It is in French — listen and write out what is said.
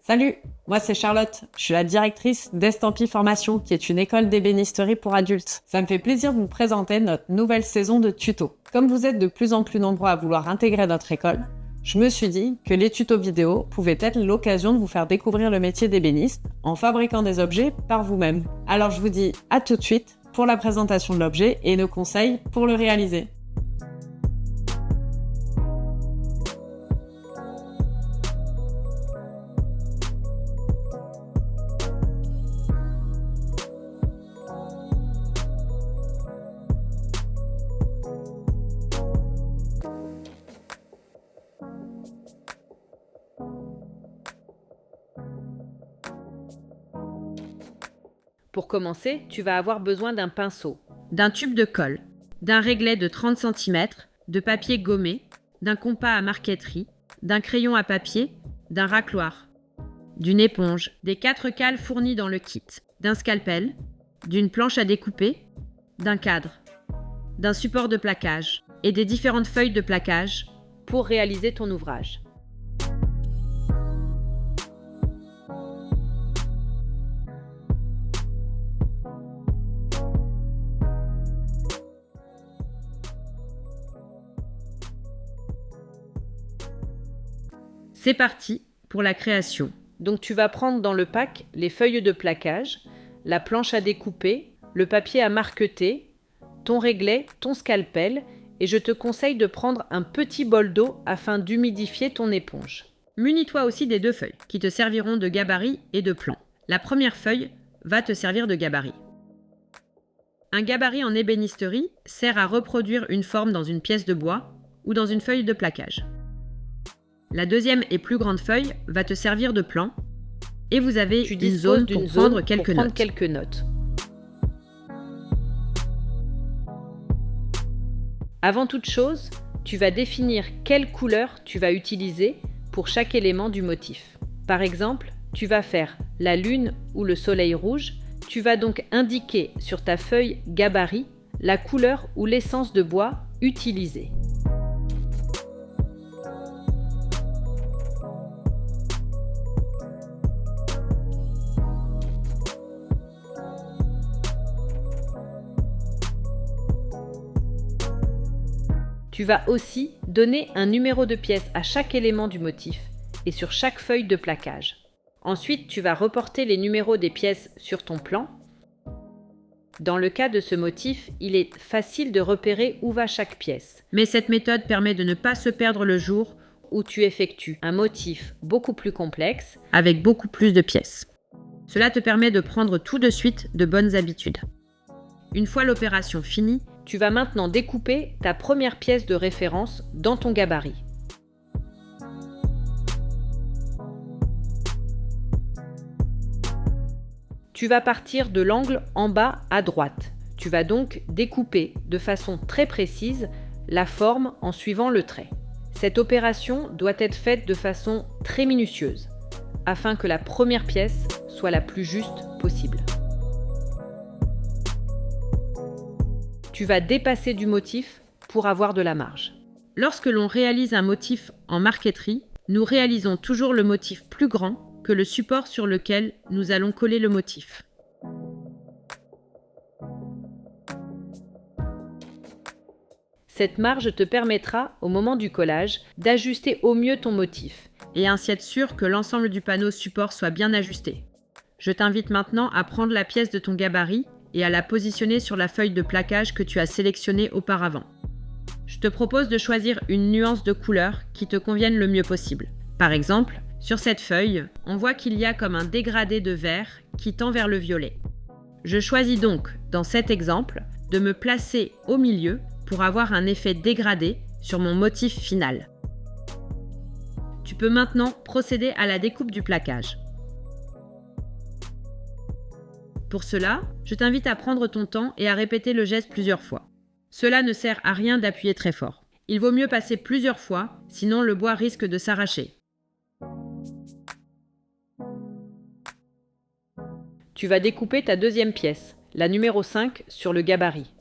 Salut, moi c'est Charlotte, je suis la directrice d'Estampis Formation, qui est une école d'ébénisterie pour adultes. Ça me fait plaisir de vous présenter notre nouvelle saison de tutos. Comme vous êtes de plus en plus nombreux à vouloir intégrer notre école, je me suis dit que les tutos vidéo pouvaient être l'occasion de vous faire découvrir le métier d'ébéniste en fabriquant des objets par vous-même. Alors je vous dis à tout de suite pour la présentation de l'objet et nos conseils pour le réaliser. Pour commencer, tu vas avoir besoin d'un pinceau, d'un tube de colle, d'un réglet de 30 cm, de papier gommé, d'un compas à marqueterie, d'un crayon à papier, d'un racloir, d'une éponge, des 4 cales fournies dans le kit, d'un scalpel, d'une planche à découper, d'un cadre, d'un support de plaquage et des différentes feuilles de plaquage pour réaliser ton ouvrage. C'est parti pour la création. Donc tu vas prendre dans le pack les feuilles de plaquage, la planche à découper, le papier à marqueter, ton réglet, ton scalpel et je te conseille de prendre un petit bol d'eau afin d'humidifier ton éponge. Munis-toi aussi des 2 feuilles qui te serviront de gabarit et de plan. La première feuille va te servir de gabarit. Un gabarit en ébénisterie sert à reproduire une forme dans une pièce de bois ou dans une feuille de plaquage. La deuxième et plus grande feuille va te servir de plan et vous avez une zone pour prendre quelques notes. Avant toute chose, tu vas définir quelle couleur tu vas utiliser pour chaque élément du motif. Par exemple, tu vas faire la lune ou le soleil rouge. Tu vas donc indiquer sur ta feuille gabarit la couleur ou l'essence de bois utilisée. Tu vas aussi donner un numéro de pièce à chaque élément du motif et sur chaque feuille de plaquage. Ensuite, tu vas reporter les numéros des pièces sur ton plan. Dans le cas de ce motif, il est facile de repérer où va chaque pièce. Mais cette méthode permet de ne pas se perdre le jour où tu effectues un motif beaucoup plus complexe avec beaucoup plus de pièces. Cela te permet de prendre tout de suite de bonnes habitudes. Une fois l'opération finie, tu vas maintenant découper ta première pièce de référence dans ton gabarit. Tu vas partir de l'angle en bas à droite. Tu vas donc découper de façon très précise la forme en suivant le trait. Cette opération doit être faite de façon très minutieuse afin que la première pièce soit la plus juste possible. Tu vas dépasser du motif pour avoir de la marge. Lorsque l'on réalise un motif en marqueterie, nous réalisons toujours le motif plus grand que le support sur lequel nous allons coller le motif. Cette marge te permettra, au moment du collage, d'ajuster au mieux ton motif et ainsi être sûr que l'ensemble du panneau support soit bien ajusté. Je t'invite maintenant à prendre la pièce de ton gabarit et à la positionner sur la feuille de plaquage que tu as sélectionnée auparavant. Je te propose de choisir une nuance de couleur qui te convienne le mieux possible. Par exemple, sur cette feuille, on voit qu'il y a comme un dégradé de vert qui tend vers le violet. Je choisis donc, dans cet exemple, de me placer au milieu pour avoir un effet dégradé sur mon motif final. Tu peux maintenant procéder à la découpe du plaquage. Pour cela, je t'invite à prendre ton temps et à répéter le geste plusieurs fois. Cela ne sert à rien d'appuyer très fort. Il vaut mieux passer plusieurs fois, sinon le bois risque de s'arracher. Tu vas découper ta deuxième pièce, la numéro 5, sur le gabarit.